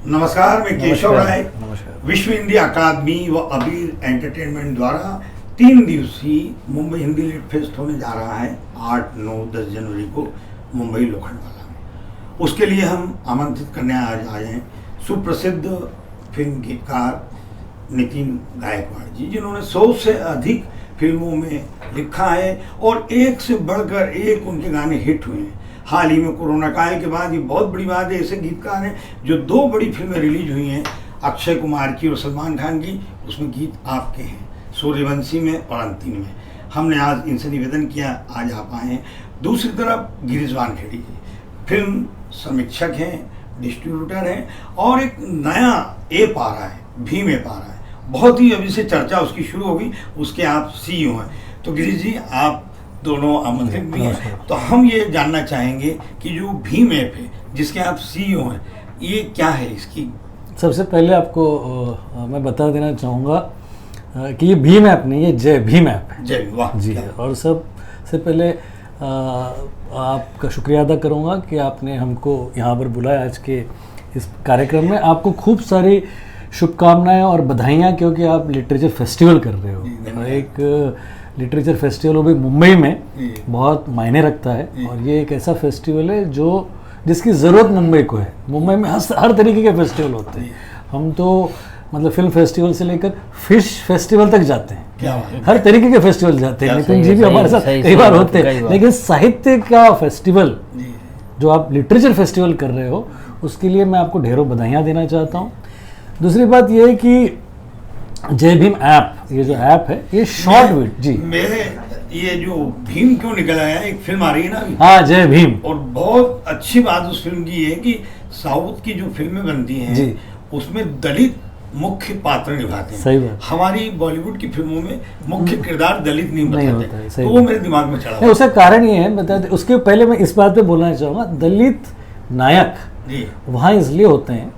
नमस्कार, मैं केशव राय। नमस्कार। विश्व हिंदी अकादमी व अबीर एंटरटेनमेंट द्वारा 3 दिवसीय मुंबई हिंदी लिट फेस्ट होने जा रहा है 8, 9, 10 जनवरी को मुंबई लोखंडवाला में। उसके लिए हम आमंत्रित करने आज आए हैं सुप्रसिद्ध फिल्म गीतकार नितिन गायकवाड़ जी, जिन्होंने 100 से अधिक फिल्मों में लिखा है और एक से बढ़कर एक उनके गाने हिट हुए हैं। हाल ही में कोरोना काल के बाद ये बहुत बड़ी बात है, ऐसे गीतकार हैं जो 2 बड़ी फिल्में रिलीज हुई हैं, अक्षय कुमार की और सलमान खान की, उसमें गीत आपके हैं, सूर्यवंशी में और अंतिम में। हमने आज इनसे निवेदन किया, आज आप आए हैं। दूसरी तरफ गिरीश वानखेड़ी जी फिल्म समीक्षक हैं, डिस्ट्रीब्यूटर हैं और एक नया ऐप आ रहा है, भीम ऐप आ रहा है, बहुत ही अभी से चर्चा उसकी शुरू होगी, उसके आप सीईओ हैं। तो गिरीश जी, आप दोनों आमंत्रित भी हैं, तो हम ये जानना चाहेंगे कि जो भीम ऐप है जिसके आप सीईओ हैं, ये क्या है इसकी? सबसे पहले आपको मैं बता देना चाहूँगा कि ये भीम ऐप नहीं, ये जय भीम ऐप है। जय, वाह जी। और सबसे पहले आपका शुक्रिया अदा करूँगा कि आपने हमको यहाँ पर बुलाया आज के इस कार्यक्रम में। आपको खूब सारी शुभकामनाएं और बधाइयाँ, क्योंकि आप लिटरेचर फेस्टिवल कर रहे हो। एक लिटरेचर फेस्टिवल वो भी मुंबई में बहुत मायने रखता है, और ये एक ऐसा फेस्टिवल है जिसकी ज़रूरत मुंबई को है। मुंबई में हर तरीके के फेस्टिवल होते हैं। हम तो मतलब फिल्म फेस्टिवल से लेकर फिश फेस्टिवल तक जाते हैं, हर तरीके के फेस्टिवल जाते हैं। नितिन जी भी हमारे साथ कई बार होते हैं, लेकिन साहित्य का फेस्टिवल जो आप लिटरेचर फेस्टिवल कर रहे हो, उसके लिए मैं आपको ढेरों बधाइयाँ देना चाहता हूँ। दूसरी बात ये है कि जय भीम ऐप, ये जो ऐप है ये शॉर्ट वीडियो जी, मेरे ये जो भीम क्यों निकल आया, एक फिल्म आ रही है ना अभी, हाँ जय भीम, और बहुत अच्छी बात उस फिल्म की है कि साउथ की जो फिल्में बनती हैं उसमें दलित मुख्य पात्र निभाते हैं। सही बात। हमारी बॉलीवुड की फिल्मों में मुख्य किरदार दलित नहीं बताते, तो वो मेरे दिमाग में चढ़ा। उसका कारण ये है, बता दे, उसके पहले मैं इस बात पे बोलना चाहूँगा, दलित नायक वहाँ इसलिए होते हैं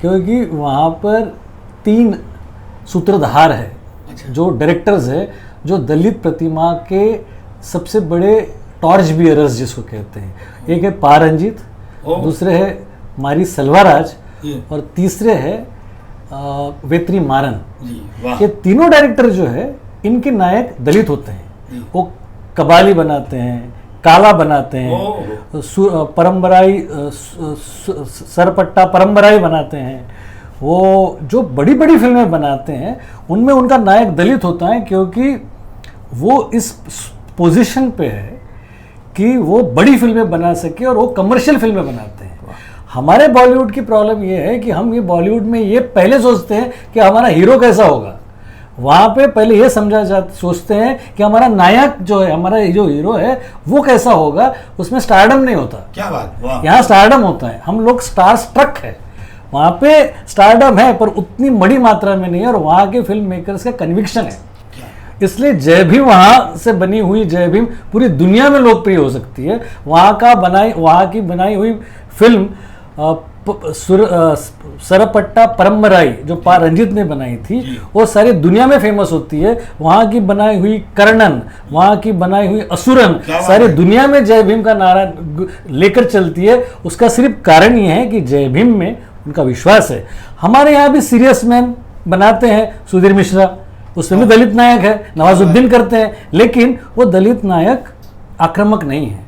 क्योंकि वहाँ पर 3 सूत्रधार है, जो डायरेक्टर्स है, जो दलित प्रतिमा के सबसे बड़े टॉर्च बियरर्स जिसको कहते हैं। एक है पा रंजीत, दूसरे है मारी सलवाराज, और तीसरे है वेत्री मारन। ये तीनों डायरेक्टर जो है, इनके नायक दलित होते हैं। वो कबाली बनाते हैं, काला बनाते हैं, परम्पराई सरपट्टा परम्पराई बनाते हैं। वो जो बड़ी बड़ी फिल्में बनाते हैं उनमें उनका नायक दलित होता है, क्योंकि वो इस पोजीशन पे है कि वो बड़ी फिल्में बना सके और वो कमर्शियल फिल्में बनाते हैं। हमारे बॉलीवुड की प्रॉब्लम ये है कि हम ये बॉलीवुड में ये पहले सोचते हैं कि हमारा हीरो कैसा होगा, वहाँ पे पहले ये सोचते हैं कि हमारा नायक जो है, हमारा जो हीरो है वो कैसा होगा। उसमें स्टारडम नहीं होता। क्या बात, यहाँ स्टारडम होता है। हम लोग स्टार स्ट्रक है, वहाँ पे स्टारडम है पर उतनी बड़ी मात्रा में नहीं है, और वहाँ के फिल्म मेकर्स का कन्विक्शन है। इसलिए जय भीम, वहाँ से बनी हुई जय भीम पूरी दुनिया में लोकप्रिय हो सकती है। वहाँ की बनाई हुई फिल्म सरपट्टा परम्पराई जो पा रंजीत ने बनाई थी, वो सारी दुनिया में फेमस होती है। वहाँ की बनाई हुई कर्णन, वहाँ की बनाई हुई असुरन, सारी दुनिया में जय भीम का नारा लेकर चलती है। उसका सिर्फ कारण ये है कि जय भीम में उनका विश्वास है। हमारे यहाँ भी सीरियस मैन बनाते हैं, सुधीर मिश्रा, उसमें भी दलित नायक है, नवाजुद्दीन करते हैं, लेकिन वो दलित नायक आक्रामक नहीं है,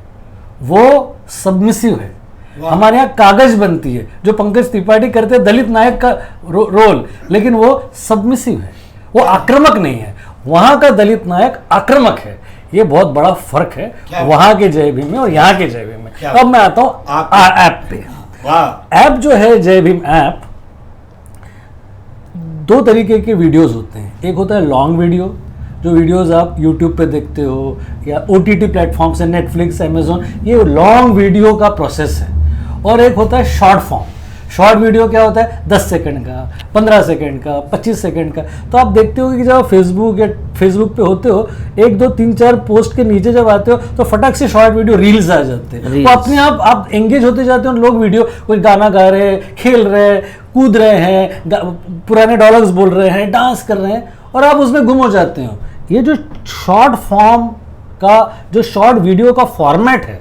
वो सबमिसिव है। हमारे यहाँ कागज बनती है, जो पंकज त्रिपाठी करते हैं दलित नायक का रोल, लेकिन वो सबमिसिव है, वो आक्रामक नहीं है। वहाँ का दलित नायक आक्रामक है। ये बहुत बड़ा फर्क है वहाँ के जय भीम में और यहाँ के जय भीम में। अब मैं आता हूँ ऐप पे। ऐप जो है जय भीम ऐप, 2 तरीके के वीडियोस होते हैं। एक होता है लॉन्ग वीडियो, जो वीडियोस आप YouTube पे देखते हो या OTT प्लेटफॉर्म से, नेटफ्लिक्स, अमेजोन, ये लॉन्ग वीडियो का प्रोसेस है। और एक होता है शॉर्ट फॉर्म। शॉर्ट वीडियो क्या होता है, 10 सेकंड का, 15 सेकंड का, 25 सेकंड का। तो आप देखते हो कि जब आप फेसबुक पे होते हो, 1, 2, 3, 4 पोस्ट के नीचे जब आते हो तो फटाक से शॉर्ट वीडियो रील्स आ जाते हैं। तो अपने आप एंगेज होते जाते हो। लोग वीडियो, कोई गाना गा रहे हैं, खेल रहे हैं, कूद रहे हैं, पुराने डायलॉग्स बोल रहे हैं, डांस कर रहे हैं, और आप उसमें गुम हो जाते हो। ये जो शॉर्ट फॉर्म का, जो शॉर्ट वीडियो का फॉर्मेट है,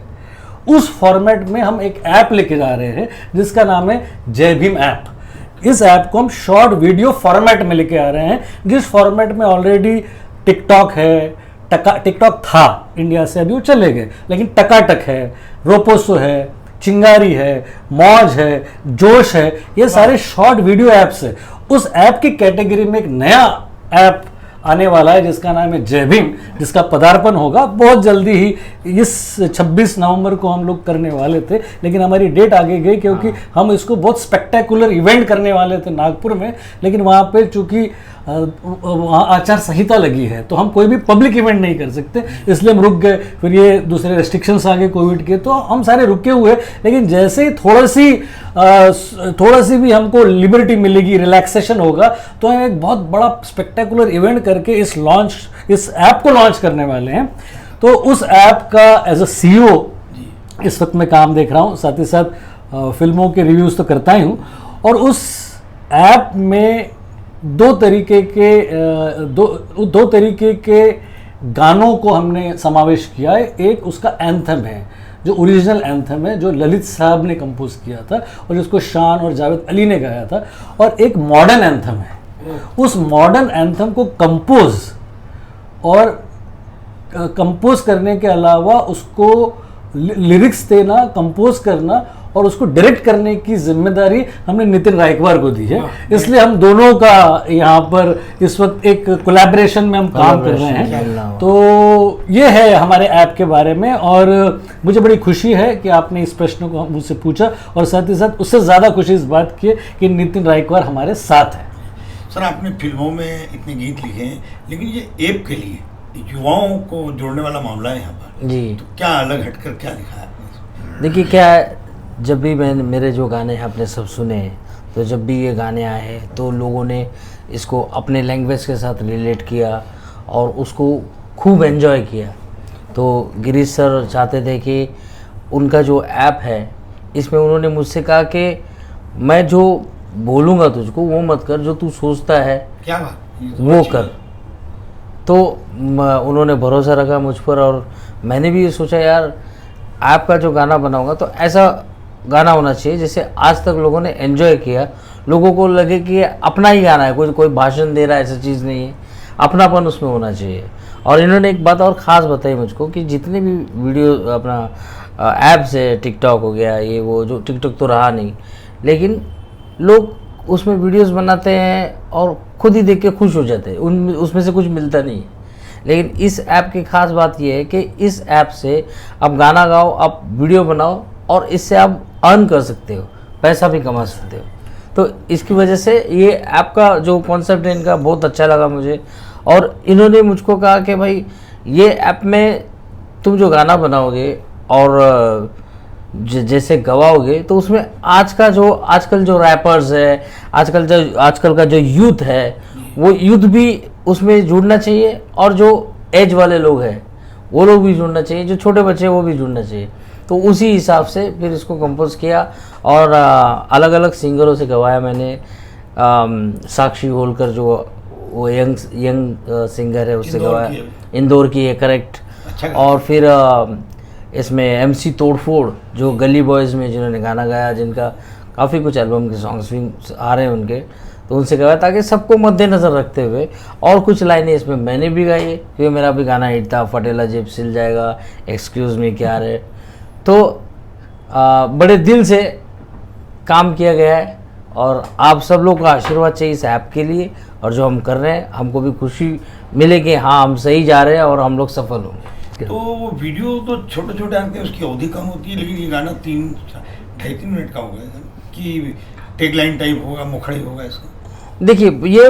उस फॉर्मेट में हम एक ऐप लेके जा रहे हैं जिसका नाम है जय भीम ऐप। इस ऐप को हम शॉर्ट वीडियो फॉर्मेट में लेके आ रहे हैं, जिस फॉर्मेट में ऑलरेडी टिकटॉक है, टिकटॉक था इंडिया से, अभी वो चले गए, लेकिन टकाटक है, रोपोसो है, चिंगारी है, मौज है, जोश है, ये सारे शॉर्ट वीडियो ऐप्स है। उस ऐप की कैटेगरी में एक नया ऐप आने वाला है जिसका नाम है जय भीम, जिसका पदार्पण होगा बहुत जल्दी ही। इस 26 नवंबर को हम लोग करने वाले थे, लेकिन हमारी डेट आगे गई क्योंकि हम इसको बहुत स्पेक्टेकुलर इवेंट करने वाले थे नागपुर में, लेकिन वहाँ पे चूंकि वहाँ आचार संहिता लगी है तो हम कोई भी पब्लिक इवेंट नहीं कर सकते, इसलिए हम रुक गए। फिर ये दूसरे रेस्ट्रिक्शंस आ गए कोविड के, तो हम सारे रुके हुए। लेकिन जैसे ही थोड़ा सी भी हमको लिबर्टी मिलेगी, रिलैक्सेशन होगा, तो हम एक बहुत बड़ा स्पेक्टेकुलर इवेंट करके इस ऐप को लॉन्च करने वाले हैं। तो उस ऐप का एज अ CEO इस वक्त मैं काम देख रहा हूँ, साथ ही साथ फिल्मों के रिव्यूज़ तो करता ही हूँ। और उस ऐप में दो तरीके के गानों को हमने समावेश किया है। एक उसका एंथम है, जो ओरिजिनल एंथम है, जो ललित साहब ने कंपोज किया था और जिसको शान और जावेद अली ने गाया था, और एक मॉडर्न एंथम है। उस मॉडर्न एंथम को कंपोज करने के अलावा उसको लिरिक्स देना, कंपोज करना और उसको डायरेक्ट करने की जिम्मेदारी हमने नितिन रायकवार को दी है। इसलिए हम दोनों का यहाँ पर इस वक्त एक कोलैबोरेशन में हम काम कर रहे हैं। तो ये है हमारे ऐप के बारे में, और मुझे बड़ी खुशी है कि आपने इस प्रश्न को मुझसे पूछा, और साथ ही साथ उससे ज़्यादा खुशी इस बात की है कि नितिन रायकवार हमारे साथ है। सर, आपने फिल्मों में इतने गीत लिखे हैं, लेकिन ये ऐप के लिए युवाओं को जोड़ने वाला मामला है यहाँ पर जी, तो क्या अलग हटकर क्या लिखा है आपने? देखिए, क्या जब भी मेरे जो गाने आपने सब सुने, तो जब भी ये गाने आए तो लोगों ने इसको अपने लैंग्वेज के साथ रिलेट किया और उसको खूब एंजॉय किया। तो गिरीश सर चाहते थे कि उनका जो ऐप है इसमें उन्होंने मुझसे कहा कि मैं जो बोलूँगा तुझको वो मत कर, जो तू सोचता है क्या बात वो कर। तो उन्होंने भरोसा रखा मुझ पर, और मैंने भी ये सोचा यार ऐप का जो गाना बनाऊंगा तो ऐसा गाना होना चाहिए जिसे आज तक लोगों ने एंजॉय किया, लोगों को लगे कि ये अपना ही गाना है, कोई भाषण दे रहा है, ऐसा चीज़ नहीं है, अपनापन उसमें होना चाहिए। और इन्होंने एक बात और ख़ास बताई मुझको कि जितने भी वीडियो अपना ऐप्स है, टिकटॉक हो गया, ये वो, जो टिकटॉक तो रहा नहीं, लेकिन लोग उसमें वीडियोस बनाते हैं और खुद ही देख के खुश हो जाते हैं, उसमें से कुछ मिलता नहीं है। लेकिन इस ऐप की ख़ास बात यह है कि इस ऐप से आप गाना गाओ, आप वीडियो बनाओ, और इससे आप अर्न कर सकते हो, पैसा भी कमा सकते हो। तो इसकी वजह से ये ऐप का जो कॉन्सेप्ट है इनका बहुत अच्छा लगा मुझे। और इन्होंने मुझको कहा कि भाई ये ऐप में तुम जो गाना बनाओगे और जैसे गवाओगे, तो उसमें आजकल जो रैपर्स है, आजकल का जो यूथ है, वो यूथ भी उसमें जुड़ना चाहिए, और जो एज वाले लोग हैं वो लोग भी जुड़ना चाहिए, जो छोटे बच्चे हैं वो भी जुड़ना चाहिए। तो उसी हिसाब से फिर इसको कंपोज किया और अलग अलग सिंगरों से गवाया मैंने। साक्षी होलकर जो वो यंग सिंगर है उससे गवाया, इंदौर की है, करेक्ट। अच्छा। और फिर इसमें MC तोड़फोड़ जो गली बॉयज़ में जिन्होंने गाना गाया, जिनका काफ़ी कुछ एल्बम के सॉन्ग्स भी आ रहे हैं उनके, तो उनसे गवाया ताकि सबको मद्देनज़र रखते हुए। और कुछ लाइनें इसमें मैंने भी गाई है क्योंकि मेरा भी गाना हिट था, फटेला जेब सिल जाएगा, एक्सक्यूज़ मी क्या रे। तो बड़े दिल से काम किया गया है, और आप सब लोग का आशीर्वाद चाहिए इस ऐप के लिए, और जो हम कर रहे हैं हमको भी खुशी मिले कि हाँ हम सही जा रहे हैं और हम लोग सफल होंगे। तो वीडियो तो छोटे छोटे आते हैं, उसकी अवधि कम होती है, लेकिन ये गाना 2.5-3 मिनट का हो गया कि टैगलाइन टाइप होगा, मुखड़ी होगा इसका। देखिए, ये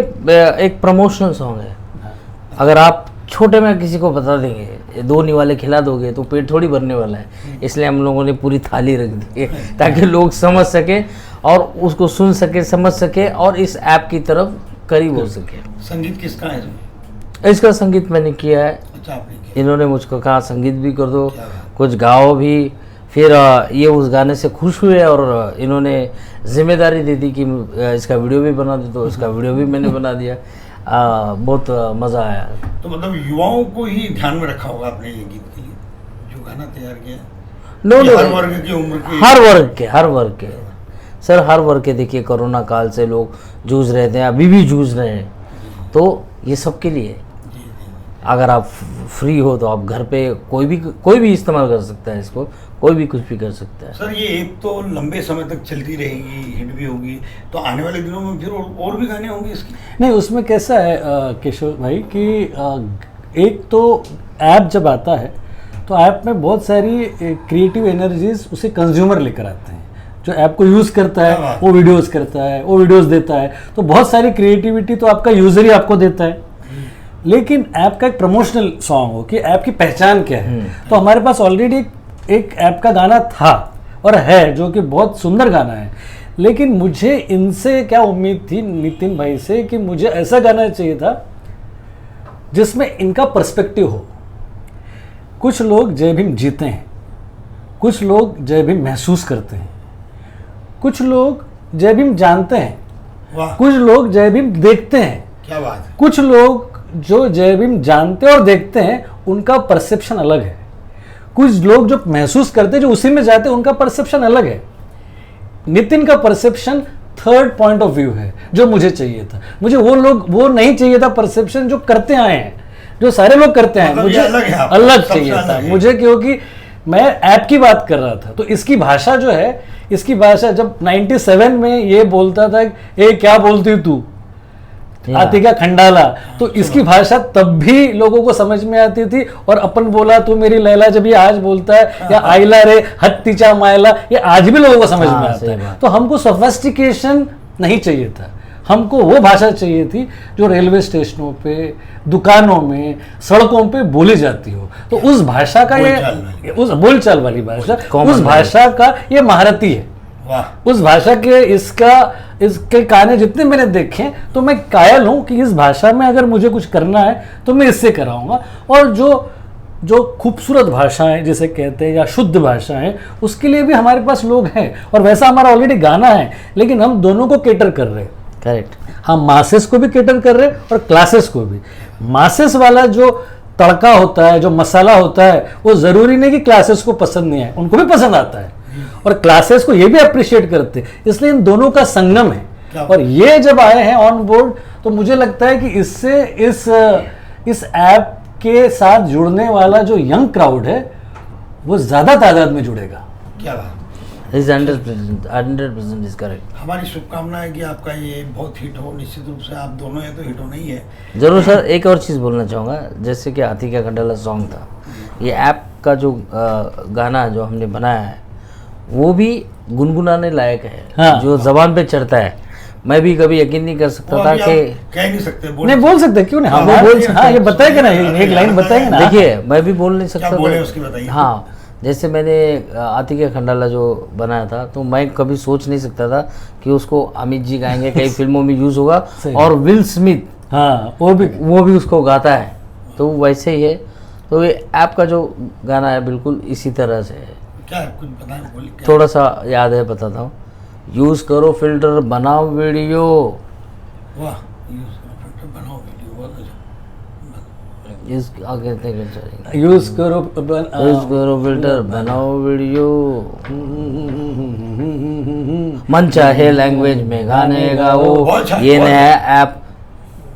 एक प्रमोशनल सॉन्ग है। अगर आप छोटे में किसी को बता देंगे, 2 निवाले खिला दोगे तो पेट थोड़ी भरने वाला है, इसलिए हम लोगों ने पूरी थाली रख दी है ताकि लोग समझ सके और उसको सुन सके, समझ सके और इस ऐप की तरफ करीब हो सके। संगीत किसका है इसमें? इसका संगीत मैंने किया है। अच्छा, आपने किया। इन्होंने मुझको कहा संगीत भी कर दो, कुछ गाओ भी। फिर ये उस गाने से खुश हुए और इन्होंने जिम्मेदारी दे दी कि इसका वीडियो भी बना दो, तो इसका वीडियो भी मैंने बना दिया। बहुत मज़ा आया। तो मतलब युवाओं को ही ध्यान में रखा होगा आपने ये गीत के लिए जो गाना तैयार किया? नो, हर वर्ग की उम्र के, हर वर्ग के सर हर वर्ग के देखिए कोरोना काल से लोग जूझ रहे थे, अभी भी जूझ रहे हैं, तो ये सबके लिए अगर आप फ्री हो तो आप घर पे कोई भी इस्तेमाल कर सकता है इसको, कोई भी कुछ भी कर सकता है। सर ये ऐप तो लंबे समय तक चलती रहेगी, हिट भी होगी, तो आने वाले दिनों में फिर और भी गाने होंगे इसकी? नहीं, उसमें कैसा है किशोर भाई कि एक तो ऐप जब आता है तो ऐप में बहुत सारी क्रिएटिव एनर्जीज उसे कंज्यूमर लेकर आते हैं। जो ऐप को यूज़ करता है वो वीडियोस करता है, वो वीडियोस देता है, तो बहुत सारी क्रिएटिविटी तो आपका यूज़र ही आपको देता है। लेकिन ऐप का एक प्रमोशनल सॉन्ग हो कि ऐप की पहचान क्या है, तो हमारे पास ऑलरेडी एक ऐप का गाना था और है जो कि बहुत सुंदर गाना है। लेकिन मुझे इनसे क्या उम्मीद थी नितिन भाई से कि मुझे ऐसा गाना चाहिए था जिसमें इनका पर्सपेक्टिव हो। कुछ लोग जय भीम जीते हैं, कुछ लोग जय भीम महसूस करते हैं, कुछ लोग जय भीम जानते हैं, कुछ लोग जय भीम देखते हैं। क्या बात है। कुछ लोग जो जय भीम जानते और देखते हैं उनका परसेप्शन अलग है। कुछ लोग जो महसूस करते हैं, जो उसी में जाते हैं, उनका परसेप्शन अलग है। नितिन का perception third point of view है जो मुझे चाहिए था। मुझे वो नहीं चाहिए था परसेप्शन जो करते आए हैं, जो सारे लोग करते हैं। मुझे अलग चाहिए था मुझे, क्योंकि मैं ऐप की बात कर रहा था। तो इसकी भाषा जो है, इसकी भाषा जब 97 में ये बोलता था ए क्या बोलती तू आतिका खंडाला, तो इसकी भाषा तब भी लोगों को समझ में आती थी। और अपन बोला तू मेरी लैला जब ये आज बोलता है, या आइला रे हत्तीचा मायला, ये आज भी लोगों को समझ में आता है। तो हमको सोफिस्टिकेशन नहीं चाहिए था, हमको वो भाषा चाहिए थी जो रेलवे स्टेशनों पे, दुकानों में, सड़कों पे बोली जाती हो। तो उस भाषा का ये, उस बोलचाल वाली भाषा, उस भाषा का ये महारती है। उस भाषा के इसके गाने जितने मैंने देखे तो मैं कायल हूं कि इस भाषा में अगर मुझे कुछ करना है तो मैं इससे कराऊंगा। और जो खूबसूरत भाषाएं जिसे कहते हैं या शुद्ध भाषाएं, उसके लिए भी हमारे पास लोग हैं और वैसा हमारा ऑलरेडी गाना है। लेकिन हम दोनों को केटर कर रहे हैं। करेक्ट, हम मासेस को भी केटर कर रहे हैं और क्लासेस को भी। मासेस वाला जो तड़का होता है, जो मसाला होता है, वो जरूरी नहीं कि क्लासेस को पसंद नहीं आए, उनको भी पसंद आता है और क्लासेस को ये भी अप्रिशिएट करते हैं। इसलिए इन दोनों का संगम है। और ये जब आए हैं ऑन बोर्ड तो मुझे लगता है कि इससे इस ऐप के साथ जुड़ने वाला जो यंग क्राउड है वो ज्यादा तादाद में जुड़ेगा। क्या बात, 100% इज करेक्ट। हमारी शुभकामना है कि आपका ये बहुत हिट हो। निश्चित रूप से आप दोनों हैं तो हिट होना ही है। जरूर सर, एक और चीज़ बोलना चाहूँगा, जैसे कि आतिका खंडाला सॉन्ग था, ये ऐप का जो गाना जो हमने बनाया है वो भी गुनगुनाने लायक है। हाँ, जो जबान पे चढ़ता है। मैं भी कभी यकीन नहीं कर सकता था कि कह नहीं सकते, नहीं बोल सकते, क्यों नहीं, हाँ ये बताएगा ना, एक लाइन बताएगा ना। देखिए मैं भी बोल नहीं सकता था। उसकी बताइए। हाँ, जैसे मैंने आतिका खंडाला जो बनाया था तो मैं कभी सोच नहीं सकता था कि उसको अमित जी गाएंगे, कई फिल्मों में यूज होगा, और विल स्मिथ, हाँ वो भी उसको गाता है। तो वैसे ही है। तो ये ऐप का जो गाना है बिल्कुल इसी तरह से है। क्या कुछ बताएं, थोड़ा सा याद है, बताता हूँ। यूज करो फिल्टर, बनाओ वीडियो। वाह, यूज करो फिल्टर, बनाओ वीडियो। यूज करो फिल्टर, बनाओ वीडियो। मन चाहे लैंग्वेज में गाने गाओ। ये नया ऐप,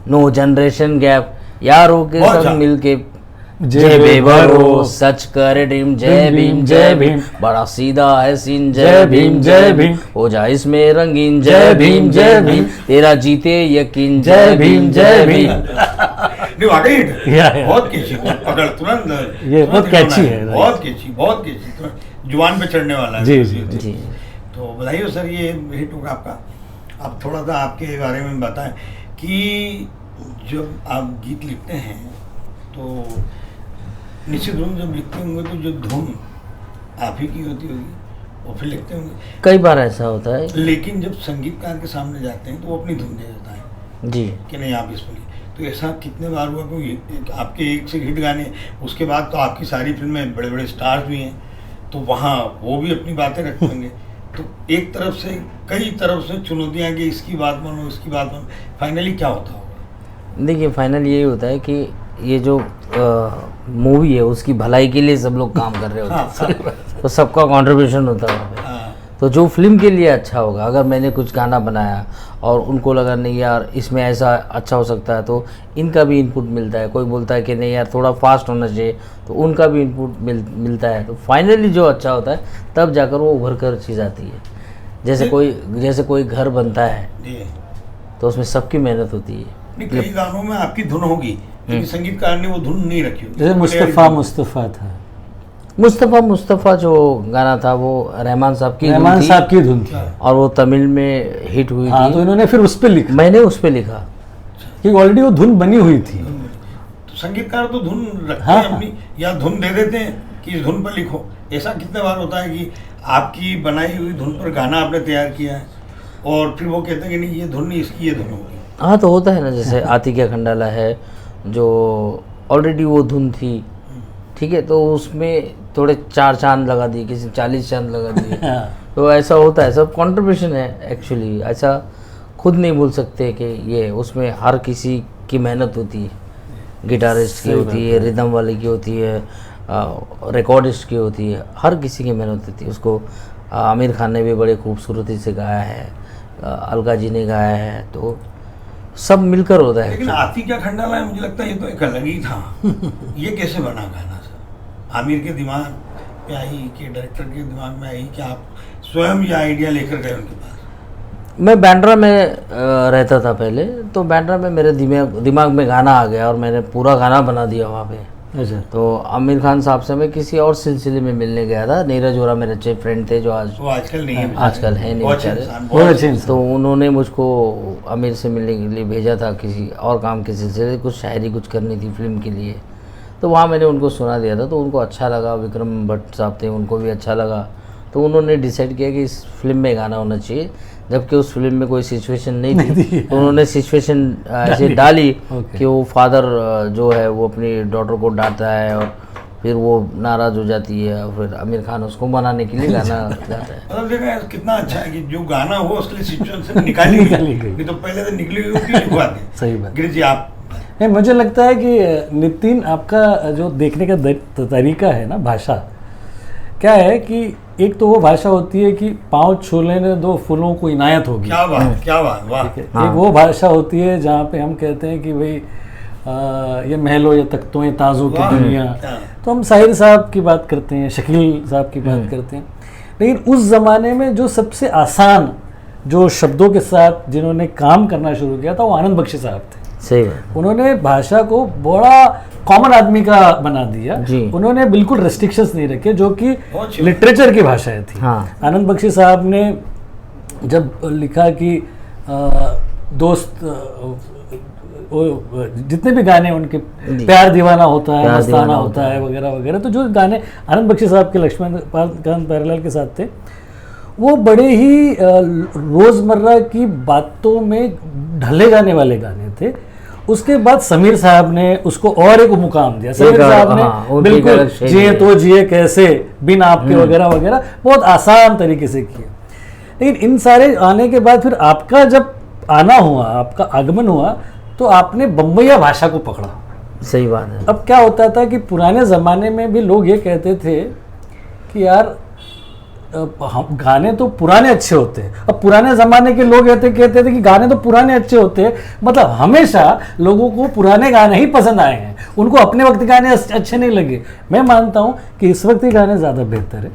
नो जनरेशन गैप, यारों के संग मिलके जय बेबरो, सच करे ड्रीम, जय भीम, बड़ा सीधा है सीन, जय भीम, हो जा इसमें रंगीन, जय भीम, तेरा जीते यकीन, जय भीम। बहुत कैची, पकड़ तुरंत, ये बहुत कैची है, बहुत कैची, जुबान पे चढ़ने वाला है। जी। तो बधाई सर, ये हिट होगा आपका। अब थोड़ा सा आपके बारे में बताएं कि जब आप गीत लिखते हैं तो निश्चित रूप जब लिखते होंगे तो जो धुन आप ही की होती होगी और फिर लिखते होंगे। कई बार ऐसा होता है। लेकिन जब संगीतकार के सामने जाते हैं तो वो अपनी धुन दे देता है जी कि नहीं आप इस पर। तो ऐसा कितने बार हुआ? क्योंकि आपके एक से हिट गाने, उसके बाद तो आपकी सारी फिल्में बड़े बड़े स्टार्स भी हैं, तो वहाँ वो भी अपनी बातें रखते होंगे। तो एक तरफ से कई तरफ से चुनौतियाँ कि इसकी बात मानो, इसकी बात मानो, फाइनली क्या होता होगा? देखिए, फाइनल यही होता है कि ये जो मूवी है उसकी भलाई के लिए सब लोग काम कर रहे होते हैं। तो सबका कंट्रीब्यूशन होता है। तो जो फिल्म के लिए अच्छा होगा, अगर मैंने कुछ गाना बनाया और उनको लगा नहीं यार इसमें ऐसा अच्छा हो सकता है, तो इनका भी इनपुट मिलता है। कोई बोलता है कि नहीं यार थोड़ा फास्ट होना चाहिए, तो उनका भी इनपुट मिलता है। तो फाइनली जो अच्छा होता है तब जाकर वो उभर कर चीज़ आती है। जैसे कोई घर बनता है तो उसमें सबकी मेहनत होती है। कई गानों में आपकी धुन होगी लेकिन संगीतकार ने वो धुन नहीं रखी होगी। जैसे मुस्तफ़ा था, मुस्तफ़ा जो गाना था वो रहमान साहब की धुन थी और वो तमिल में हिट हुई हाँ, थी। तो इन्होंने फिर उस पर लिखा, मैंने उस पर लिखा कि ऑलरेडी वो धुन बनी हुई थी। तो संगीतकार तो धुन रखते हाँ, हैं अपनी, या धुन दे देते हैं कि इस धुन पर लिखो। ऐसा कितने बार होता है कि आपकी बनाई हुई धुन पर गाना आपने तैयार किया है और फिर वो कहते हैं कि नहीं ये धुन नहीं, इसकी ये धुन होगी। हाँ, तो होता है ना, जैसे आतिक्य खंडाला है जो ऑलरेडी वो धुन थी, ठीक है, तो उसमें थोड़े 4 चांद लगा दिए, किसी 40 चांद लगा दिए। तो ऐसा होता है, सब कंट्रीब्यूशन है एक्चुअली। ऐसा खुद नहीं बोल सकते कि ये, उसमें हर किसी की मेहनत होती है। गिटारिस्ट की होती है, रिदम वाले की होती है, रिकॉर्डिस्ट की होती है, हर किसी की मेहनत होती है। उसको आमिर खान ने भी बड़े खूबसूरती से गाया है, अलका जी ने गाया है, तो सब मिलकर होता है। लेकिन आतिक्य खंडाला है, मुझे लगता है ये तो एक अलग ही था। ये कैसे बना गाना सर? आमिर के दिमाग में आई कि डायरेक्टर के दिमाग में आई कि आप स्वयं ये आइडिया लेकर गए उनके पास? मैं बैंड्रा में रहता था पहले, तो बैंड्रा में मेरे दिमाग में गाना आ गया और मैंने पूरा गाना बना दिया वहाँ पे। अच्छा। तो आमिर खान साहब से मैं किसी और सिलसिले में मिलने गया था। नीरज ओरा मेरे अच्छे फ्रेंड थे जो आजकल नहीं है, आजकल है नहीं बेचारे। तो उन्होंने मुझको आमिर से मिलने के लिए भेजा था किसी और काम के सिलसिले, कुछ शायरी कुछ करनी थी फिल्म के लिए। तो वहाँ मैंने उनको सुना दिया था, तो उनको अच्छा लगा। विक्रम भट्ट साहब थे, उनको भी अच्छा लगा। तो उन्होंने डिसाइड किया कि इस फिल्म में गाना होना चाहिए, जबकि उस फिल्म में कोई सिचुएशन नहीं थी। तो उन्होंने सिचुएशन ऐसे डाली कि वो फादर जो है वो अपनी डॉटर को डांटता है और फिर वो नाराज़ हो जाती है, और फिर आमिर खान उसको मनाने के लिए गाना गाता है। मतलब देखा कितना अच्छा है कि जो गाना हो उसके लिए सिचुएशन निकाली गई। तो पहले तो निकली हुई होती है, लिखवा दें। सही बात। गिरीश जी आप? नहीं, मुझे लगता है कि नितिन आपका जो देखने का तरीका है ना, भाषा क्या है कि एक तो वो भाषा होती है कि पाँव छू लेने दो फूलों को इनायत होगी। क्या बात, क्या बात, वाह। एक वो भाषा होती है जहाँ पे हम कहते हैं कि भाई ये महलों ये तख्तों ये ताजों की दुनिया। तो हम साहिर साहब की बात करते हैं, शकील साहब की बात करते हैं, लेकिन उस ज़माने में जो सबसे आसान जो शब्दों के साथ जिन्होंने काम करना शुरू किया था वो आनंद बख्शी साहब थे। सही बात। उन्होंने भाषा को बड़ा कॉमन आदमी का बना दिया। उन्होंने बिल्कुल रेस्ट्रिक्शंस नहीं रखे, जो कि लिटरेचर की भाषाएं थी। हाँ। आनंद बख्शी साहब ने जब लिखा कि दोस्त, जितने भी गाने उनके प्यार दीवाना होता है, मस्ताना होता है वगैरह वगैरह, तो जो गाने आनंद बख्शी साहब के लक्ष्मणकांत प्यारेलाल के साथ थे वो बड़े ही रोज़मर्रा की बातों में ढले जाने वाले गाने थे। उसके बाद समीर साहब ने उसको और एक मुकाम दिया। समीर साहब ने बिल्कुल जिए तो जिए कैसे बिन आपके वगैरह वगैरह बहुत आसान तरीके से किया। लेकिन इन सारे आने के बाद फिर आपका जब आना हुआ, आपका आगमन हुआ, तो आपने बम्बईया भाषा को पकड़ा। सही बात है। अब क्या होता था कि पुराने ज़माने में भी लोग ये कहते थे कि यार गाने तो पुराने अच्छे होते हैं। अब पुराने ज़माने के लोग कहते थे कि गाने तो पुराने अच्छे होते हैं, मतलब हमेशा लोगों को पुराने गाने ही पसंद आए हैं, उनको अपने वक्त गाने अच्छे नहीं लगे। मैं मानता हूँ कि इस वक्त के गाने ज़्यादा बेहतर है।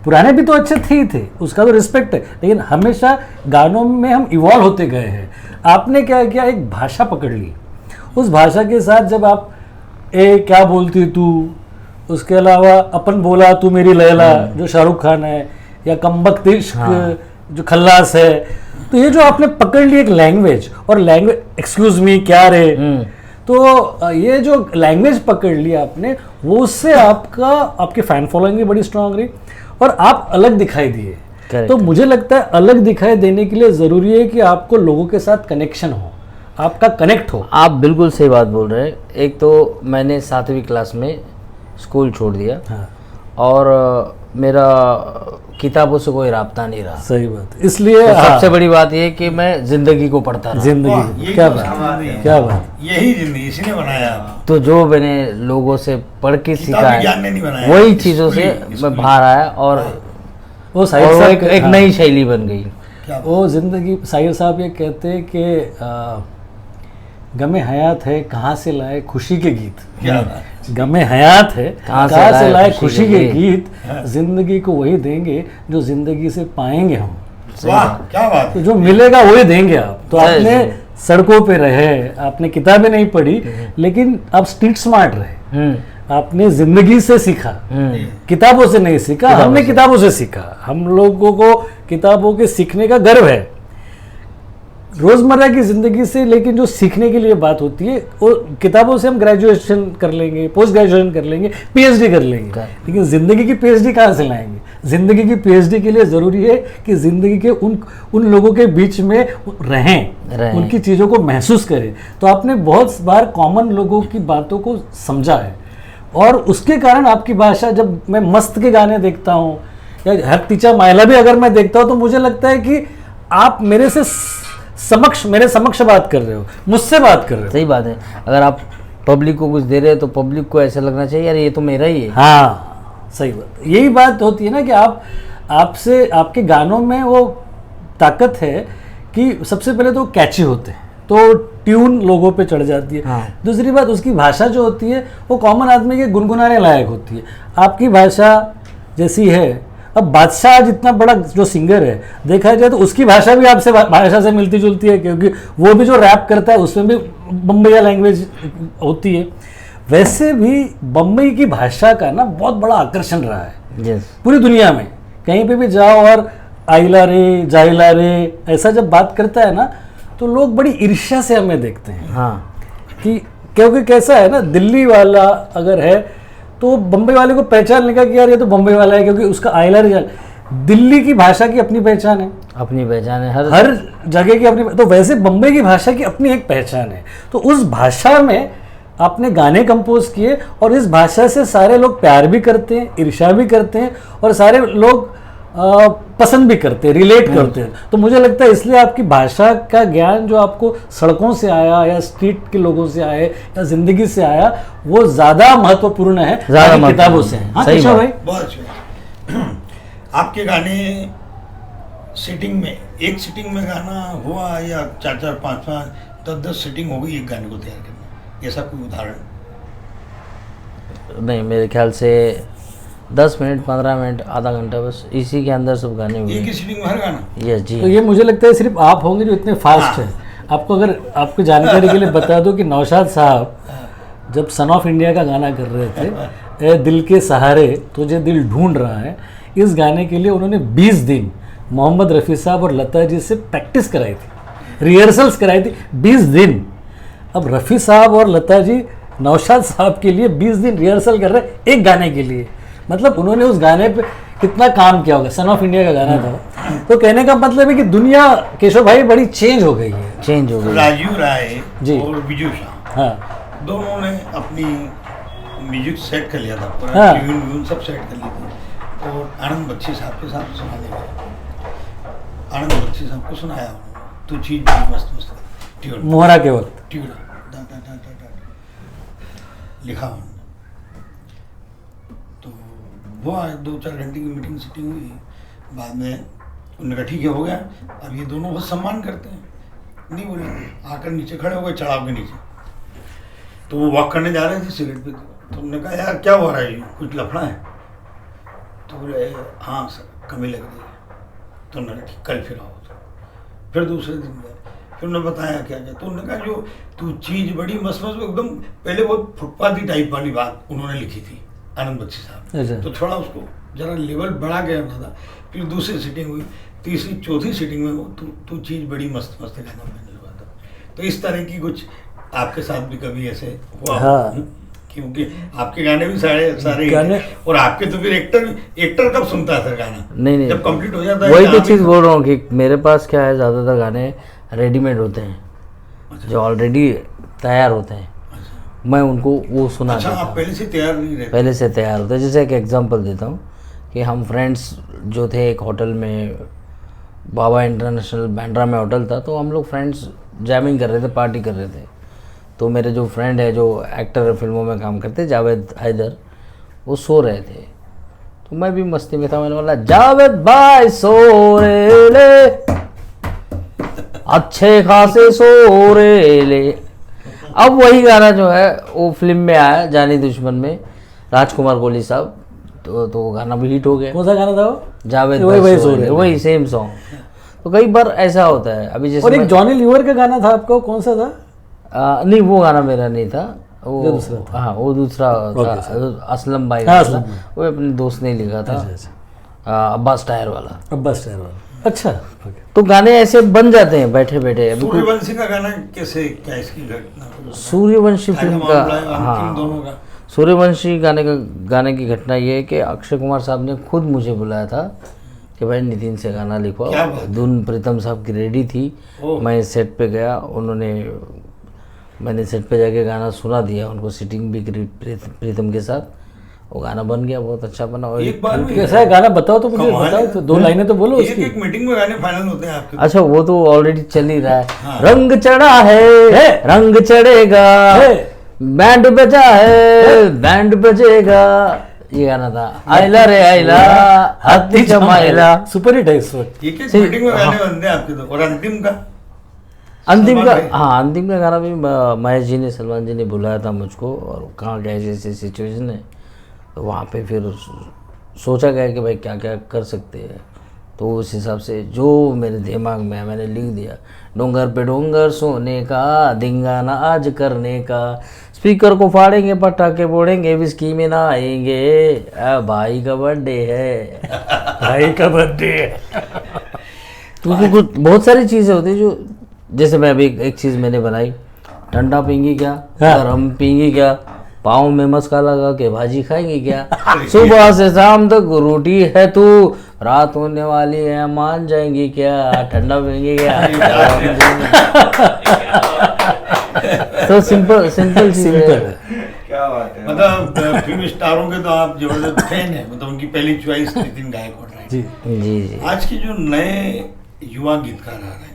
पुराने भी तो अच्छे थे, उसका तो रिस्पेक्ट है, लेकिन हमेशा गानों में हम इवॉल्व होते गए हैं। आपने क्या किया, एक भाषा पकड़ ली। उस भाषा के साथ जब आप क्या बोलती तू, उसके अलावा अपन बोला तू मेरी लैला जो शाहरुख खान है, या कमबख्त इश्क जो खल्लास है, तो ये जो आपने पकड़ ली एक लैंग्वेज, और लैंग्वेज एक्सक्यूज मी क्या रे, तो ये जो लैंग्वेज पकड़ ली आपने, वो उससे आपकी फैन फॉलोइंग भी बड़ी स्ट्रांग रही और आप अलग दिखाई दिए। तो मुझे लगता है अलग दिखाई देने के लिए ज़रूरी है कि आपको लोगों के साथ कनेक्शन हो, आपका कनेक्ट हो। आप बिल्कुल सही बात बोल रहे हैं। एक तो मैंने 7वीं क्लास में स्कूल छोड़ दिया। हाँ। और मेरा किताबों से कोई राब्ता नहीं रहा। सही बात। इसलिए तो सबसे बड़ी बात ये कि मैं जिंदगी को पढ़ता रहा। जिंदगी, क्या बात, क्या बात, यही जिंदगी इसी ने बनाया। तो जो मैंने लोगों से पढ़ के सीखा है, वही चीज़ों से मैं बाहर आया और वो साहिर और वो साहब एक हाँ। नई शैली बन गई। क्या बात। वो जिंदगी साहिर साहब ये कहते हैं कि गमे हयात है कहाँ से लाए खुशी के गीत। क्या बात। गमे हयात है कहाँ से कहाँ से लाए लाए खुशी खुशी के के गीत, जिंदगी को वही देंगे जो जिंदगी से पाएंगे हम। वाह क्या बात तो है। जो मिलेगा वही देंगे आप। तो सही, आपने सही। सड़कों पे रहे, आपने किताबें नहीं पढ़ी, लेकिन आप स्ट्रीट स्मार्ट रहे, आपने जिंदगी से सीखा, किताबों से नहीं सीखा। हमने किताबों से सीखा। हम लोगों को किताबों के सीखने का गर्व है रोजमर्रा की जिंदगी से, लेकिन जो सीखने के लिए बात होती है वो किताबों से हम ग्रेजुएशन कर लेंगे, पोस्ट ग्रेजुएशन कर लेंगे, पीएचडी कर लेंगे, लेकिन जिंदगी की पीएचडी कहाँ से लाएंगे? जिंदगी की पीएचडी के लिए जरूरी है कि जिंदगी के उन लोगों के बीच में रहें, उनकी चीज़ों को महसूस करें। तो आपने बहुत बार कॉमन लोगों की बातों को समझा है, और उसके कारण आपकी भाषा, जब मैं मस्त के गाने देखता हूँ या हर तीचा मायला भी अगर मैं देखता हूँ, तो मुझे लगता है कि आप मेरे समक्ष बात कर रहे हो, मुझसे बात कर रहे हो। सही बात है। अगर आप पब्लिक को कुछ दे रहे हो तो पब्लिक को ऐसा लगना चाहिए यार ये तो मेरा ही है। हाँ सही बात। यही बात होती है ना कि आपसे आपके गानों में वो ताकत है कि सबसे पहले तो कैची होते हैं, तो ट्यून लोगों पे चढ़ जाती है। हाँ। दूसरी बात, उसकी भाषा जो होती है वो कॉमन आदमी के गुनगुनाने लायक होती है। आपकी भाषा जैसी है, अब बादशाह जितना बड़ा जो सिंगर है, देखा जाए तो उसकी भाषा भी आपसे भाषा से मिलती जुलती है, क्योंकि वो भी जो रैप करता है उसमें भी बम्बईया लैंग्वेज होती है। वैसे भी बम्बई की भाषा का ना बहुत बड़ा आकर्षण रहा है पूरी दुनिया में। कहीं पे भी जाओ और आइला रे जाइला रे ऐसा जब बात करता है ना, तो लोग बड़ी ईर्ष्या से हमें देखते हैं। हाँ कि क्योंकि कैसा है ना, दिल्ली वाला अगर है तो बम्बई वाले को पहचान लेगा कि यार ये तो बम्बई वाला है, क्योंकि उसका आइला रे दिल्ली की भाषा की अपनी पहचान है, अपनी पहचान है, हर जगह की अपनी। तो वैसे बम्बई की भाषा की अपनी एक पहचान है। तो उस भाषा में आपने गाने कंपोज किए, और इस भाषा से सारे लोग प्यार भी करते हैं, ईर्ष्या भी करते हैं, और सारे लोग पसंद भी करते हैं, रिलेट करते हैं। तो मुझे लगता है इसलिए आपकी भाषा का ज्ञान जो आपको सड़कों से आया या स्ट्रीट के लोगों से आए या जिंदगी से आया, वो ज्यादा महत्वपूर्ण है किताबों से। हाँ केशव भाई, बहुत अच्छा। आपके गाने सिटिंग में, एक सिटिंग में गाना हुआ या 4-4, 5-5, 10-10 सिटिंग हो गई एक गाने को तैयार करने, ऐसा कोई उदाहरण? नहीं, मेरे ख्याल से 10 मिनट, 15 मिनट, आधा घंटा, बस इसी के अंदर सब गाने हुए। एक ही सिटिंग में हर गाना? यस जी। तो ये मुझे लगता है सिर्फ आप होंगे जो इतने फास्ट हैं। आपको अगर आपकी जानकारी के लिए बता दो कि नौशाद साहब जब सन ऑफ इंडिया का गाना कर रहे थे, ए दिल के सहारे तुझे दिल ढूंढ रहा है, इस गाने के लिए उन्होंने 20 दिन मोहम्मद रफ़ी साहब और लता जी से प्रैक्टिस कराई थी, रिहर्सल्स कराई थी 20 दिन। अब रफ़ी साहब और लता जी नौशाद साहब के लिए 20 दिन रिहर्सल कर रहे हैं एक गाने के लिए। मतलब उन्होंने उस गाने पे कितना काम किया होगा। सन ऑफ इंडिया का गाना था। तो कहने का मतलब है कि दुनिया, केशव भाई, बड़ी चेंज हो गई है। चेंज हो गई। राजीव राय जी और विजू शाह, हाँ दोनों ने अपनी म्यूजिक सेट कर लिया था, पूरा हाँ। ट्यून सब सेट कर ली थी, और आनंद बख्शी साहब के साथ सुना दिया। आनंद बख्शी साहब को सुनाया उन्होंने, तो चीज बड़ी मस्त मस्त ट्यून, मोहरा के वक्त ट्यून लिखा उन्होंने। तो हुआ 2-4 घंटे की मीटिंग सिटिंग हुई, बाद में उन्होंने कहा ठीक है हो गया। अब ये दोनों बहुत सम्मान करते हैं, नहीं बोले, आकर नीचे खड़े हो गए चढ़ाव के नीचे। तो वो वॉक करने जा रहे थे सिगरेट पे, तो उन्होंने कहा यार क्या हो रहा है, कुछ लफड़ा है? तो बोले हाँ सर कमी लग रही है। तो उन्होंने ठीक कल फिर आओ। तो फिर दूसरे दिन गए, फिर उन्होंने बताया क्या क्या। तो उन्होंने कहा जो तू चीज़ बड़ी मस्त मस्त एकदम, पहले बहुत फुटपाथी टाइप वाली बात उन्होंने लिखी थी आनंद बख्शी साहब, तो थोड़ा उसको जरा लेवल बढ़ा के रखना था। फिर दूसरी सीटिंग हुई, तीसरी चौथी सीटिंग में वो तू चीज़ बड़ी मस्त मस्त गाना मैंने हुआ था। तो इस तरह की कुछ आपके साथ भी कभी ऐसे हुआ? हाँ। क्योंकि आपके गाने भी सारे गाने, और आपके तो फिर एक्टर कब सुनता है सर गाना? नहीं जब कंप्लीट हो जाता है। वही तो चीज़ बोल रहा हूँ कि मेरे पास क्या है, ज़्यादातर गाने रेडीमेड होते हैं, जो ऑलरेडी तैयार होते हैं। मैं उनको वो सुना देता आप हूँ। पहले से तैयार नहीं रहते? पहले से तैयार होता है। जैसे एक एग्जांपल देता हूँ कि हम फ्रेंड्स जो थे, एक होटल में, बाबा इंटरनेशनल बांद्रा में होटल था, तो हम लोग फ्रेंड्स जैमिंग कर रहे थे, पार्टी कर रहे थे। तो मेरे जो फ्रेंड है जो एक्टर फिल्मों में काम करते, जावेद हैदर, वो सो रहे थे। तो तो मैं भी मस्ती में था, मैंने बोला जावेद भाई सोरे ले, अच्छे खासे सोरे ले। अब वही गाना जो है वो फिल्म में आया जानी दुश्मन में, राजकुमार कोहली साहब, तो वो गाना भी हिट हो गया। कौन सा गाना था वो? जावेद वही भाई सो सोरे रहे, ले, वही सेम सॉन्ग। तो कई बार ऐसा होता है। अभी जैसे और एक जॉनी लीवर का गाना था आपका, कौन सा था? नहीं वो गाना मेरा नहीं था, वो दूसरा था। हाँ वो दूसरा था, असलम भाई हाँ, का असलम था, भाई। वो अपने दोस्त ने लिखा था। अच्छा। अब्बास टायर वाला। अब्बास टायर वाला। अच्छा, ओके। तो गाने ऐसे बन जाते हैं बैठे बैठे। अभी सूर्यवंशी का गाना कैसे, क्या इसकी घटना? सूर्यवंशी फिल्म का, मामला है, अंतिम दोनों हाँ का। सूर्यवंशी गाने की घटना ये है कि अक्षय कुमार साहब ने खुद मुझे बुलाया था कि भाई नितिन से गाना लिखवाओ। क्या बात है? धुन प्रीतम साहब की रेडी थी, ओह। मैं सेट पे गया, मैंने सेट पे जाके गाना सुना दिया उनको, सिटिंग भी करी प्रीतम के साथ। वो गाना बन गया, बहुत अच्छा बना। और एक बार में कैसा है गाना, बताओ तो मुझे, कमाल बताओ है। तो, 2 लाइनें तो बोलो एक उसकी। एक मीटिंग में गाने फाइनल होते हैं आपके। अच्छा वो तो ऑलरेडी चल ही रहा है। हाँ। रंग चढ़ा है रंग चढ़ेगा, बैंड बजा है बैंड बजेगा, ये गाना था। आइला रे आइला हाथी जमाइला, सुपर हिट है इस वक्त। एक एक मीटिंग में गाने बनते हैं आपके तो। और अंतिम का अंतिम सलमान का, भाई। हाँ अंतिम का गाना भी महेश जी ने, सलमान जी ने बुलाया था मुझको, और कहाँ क्या ऐसी सिचुएशन है, तो वहाँ पे फिर सोचा गया कि भाई क्या क्या कर सकते हैं। तो उस हिसाब से जो मेरे दिमाग में है मैंने लिख दिया। डोंगर पे डोंगर सोने का, धिंगाना आज करने का, स्पीकर को फाड़ेंगे पटाखे फोड़ेंगे, विस्की में ना आएंगे, भाई का बर्थडे है भाई का बर्थडे है। क्योंकि कुछ बहुत सारी चीज़ें होती है जो, जैसे मैं अभी एक चीज़ मैंने बनाई, ठंडा पीएंगी क्या, हाँ। गरम पीएंगी क्या, पाँव में मस्का लगा के भाजी खाएंगी क्या, सुबह से शाम तक रोटी है तू, रात होने वाली है मान जाएंगी क्या, ठंडा पीएंगी क्या। तो सिंपल सिंपल चीज़ है। क्या बात है। मतलब फिल्म स्टारों के तो आप जबरदस्त फैन है, मतलब उनकी पहली चॉइस नितिन गायकवाड़ रहे। जी जी जी। आज के जो नए युवा गीतकार आ रहे हैं,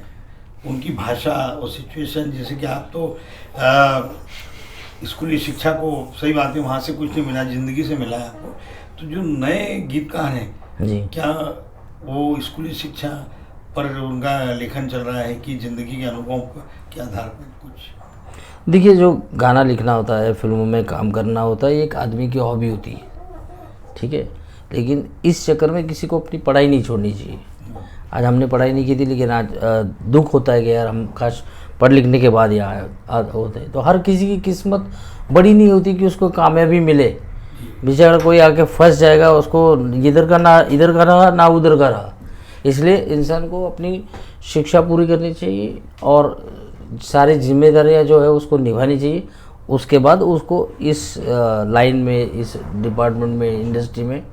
उनकी भाषा और सिचुएशन, जैसे कि आप तो स्कूली शिक्षा को, सही बात है, वहाँ से कुछ नहीं मिला, जिंदगी से मिला है आपको। तो जो नए गीतकार हैं जी क्या वो स्कूली शिक्षा पर उनका लेखन चल रहा है कि जिंदगी के अनुभव के आधार पर कुछ? देखिए, जो गाना लिखना होता है, फिल्मों में काम करना होता है, ये एक आदमी की हॉबी होती है, ठीक है। लेकिन इस चक्कर में किसी को अपनी पढ़ाई नहीं छोड़नी चाहिए। आज हमने पढ़ाई नहीं की थी, लेकिन आज दुख होता है कि यार हम खास पढ़ लिखने के बाद यहाँ होते हैं। तो हर किसी की किस्मत बड़ी नहीं होती कि उसको कामयाबी मिले। बेचारा कोई आके फंस जाएगा, उसको इधर का रहा ना उधर का रहा। इसलिए इंसान को अपनी शिक्षा पूरी करनी चाहिए और सारी जिम्मेदारियां जो है उसको निभानी चाहिए। उसके बाद उसको इस लाइन में, इस डिपार्टमेंट में, इंडस्ट्री में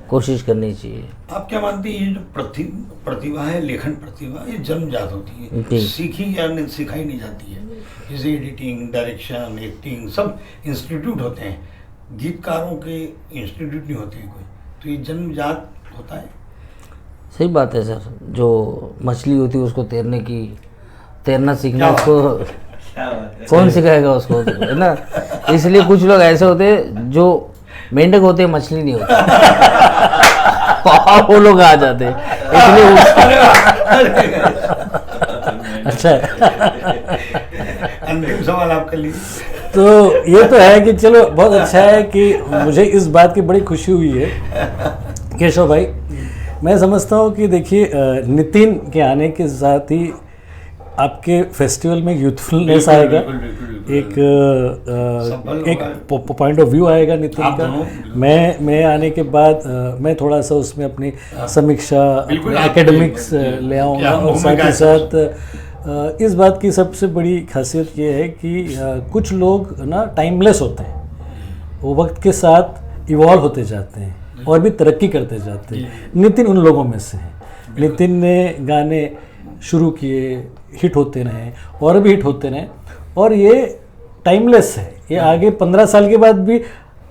कोशिश करनी चाहिए। आप क्या मानते हैं, ये जो प्रतिभा है, लेखन प्रतिभा, ये जन्मजात होती है, जी। सीखी या सिखाई नहीं जाती है? जैसे एडिटिंग, डायरेक्शन, एक्टिंग सब इंस्टीट्यूट होते हैं, गीतकारों के इंस्टीट्यूट नहीं होते हैं कोई, तो ये जन्मजात होता है। सही बात है सर। जो मछली होती है उसको तैरना सीखना, उसको कौन सिखाएगा उसको, है ना। इसलिए कुछ लोग ऐसे होते हैं जो मेंढक होते हैं, मछली नहीं होते। वो लोग आ जाते हैं, इसलिए अच्छा है। अंतिम सवाल आप कर लीजिए। तो ये तो है कि चलो बहुत अच्छा है कि मुझे इस बात की बड़ी खुशी हुई है केशव भाई। मैं समझता हूँ कि देखिए नितिन के आने के साथ ही आपके फेस्टिवल में यूथफुलनेस आएगा, एक पॉइंट ऑफ व्यू आएगा नितिन का। मैं आने के बाद मैं थोड़ा सा उसमें अपनी समीक्षा, एकेडमिक्स ले आऊँगा, और साथ ही साथ इस बात की सबसे बड़ी खासियत ये है कि कुछ लोग ना टाइमलेस होते हैं, वो वक्त के साथ इवॉल्व होते जाते हैं और भी तरक्की करते जाते हैं। नितिन उन लोगों में से है। नितिन ने गाने शुरू किए, हिट होते रहे और भी हिट होते रहे, और ये टाइमलेस है। ये आगे 15 साल के बाद भी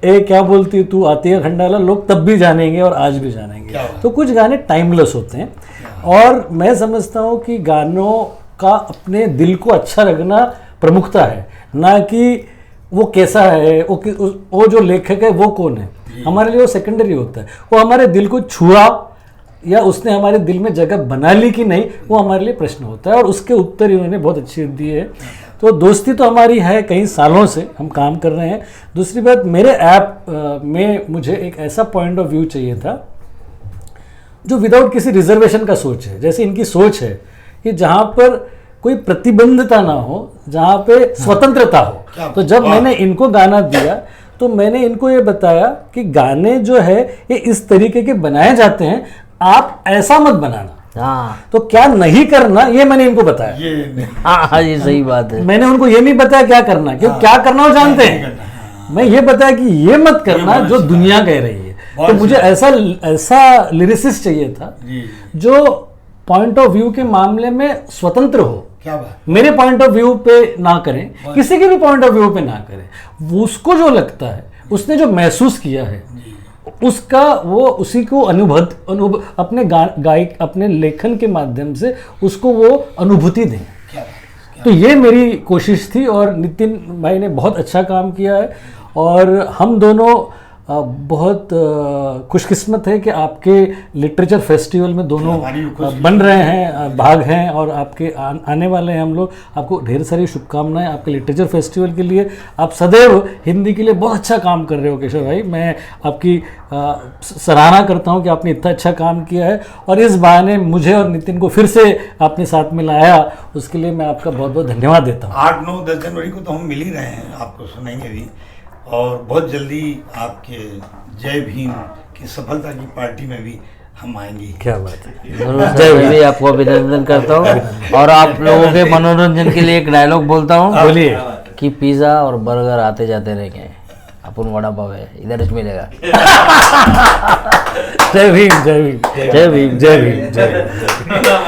क्या बोलती तू आती है खंडाला, लोग तब भी जानेंगे और आज भी जानेंगे। तो कुछ गाने टाइमलेस होते हैं, और मैं समझता हूँ कि गानों का अपने दिल को अच्छा रखना प्रमुखता है, ना कि वो कैसा है, वो जो लेखक है वो कौन है। हमारे लिए वो सेकेंडरी होता है। वो हमारे दिल को छुआ या उसने हमारे दिल में जगह बना ली कि नहीं, वो हमारे लिए प्रश्न होता है, और उसके उत्तर इन्होंने बहुत अच्छे दिए है। तो दोस्ती तो हमारी है, कई सालों से हम काम कर रहे हैं। दूसरी बात, मेरे ऐप में मुझे एक ऐसा पॉइंट ऑफ व्यू चाहिए था जो विदाउट किसी रिजर्वेशन का सोच है। जैसे इनकी सोच है कि जहाँ पर कोई प्रतिबंधता ना हो, जहाँ पे स्वतंत्रता हो। तो जब मैंने इनको गाना दिया तो मैंने इनको ये बताया कि गाने जो है ये इस तरीके के बनाए जाते हैं, आप ऐसा मत बनाना। हाँ, तो क्या नहीं करना ये मैंने इनको बताया। हाँ, ये सही बात है। मैंने उनको ये नहीं बताया क्या करना, क्योंकि क्या करना वो जानते हैं। मैं ये बताया कि ये मत करना जो दुनिया कह रही है। तो मुझे ऐसा लिरिसिस्ट चाहिए था जो पॉइंट ऑफ व्यू के मामले में स्वतंत्र हो। क्या बात, मेरे पॉइंट ऑफ व्यू पे ना करें, किसी के भी पॉइंट ऑफ व्यू पे ना करें। उसको जो लगता है, उसने जो महसूस किया है, उसका वो उसी को अपने गायक अपने लेखन के माध्यम से उसको वो अनुभूति दें। तो ये मेरी कोशिश थी, और नितिन भाई ने बहुत अच्छा काम किया है। और हम दोनों बहुत खुशकिस्मत है कि आपके लिटरेचर फेस्टिवल में दोनों बन रहे हैं, भाग हैं, और आपके आने वाले हैं। हम लोग आपको ढेर सारी शुभकामनाएं आपके लिटरेचर फेस्टिवल के लिए। आप सदैव हिंदी के लिए बहुत अच्छा काम कर रहे हो केशव भाई। मैं आपकी सराहना करता हूं कि आपने इतना अच्छा काम किया है, और इस बहाने मुझे और नितिन को फिर से आपने साथ में लाया, उसके लिए मैं आपका बहुत बहुत धन्यवाद देता हूँ। 8, 9, 10 जनवरी को तो हम मिल ही रहे हैं, आपको सुनेंगे भी, और बहुत जल्दी आपके जय भीम की सफलता की पार्टी में भी हम आएंगे। क्या बात है। जरूर जय भीम, आपको अभिनंदन करता हूँ। और आप लोगों के मनोरंजन के लिए एक डायलॉग बोलता हूँ, बोलिए। कि पिज़्ज़ा और बर्गर आते जाते रहेंगे, अपन वड़ा पाव है इधर ही मिलेगा। जय भीम, जय भीम, जय भीम, जय भीम, जय भीम।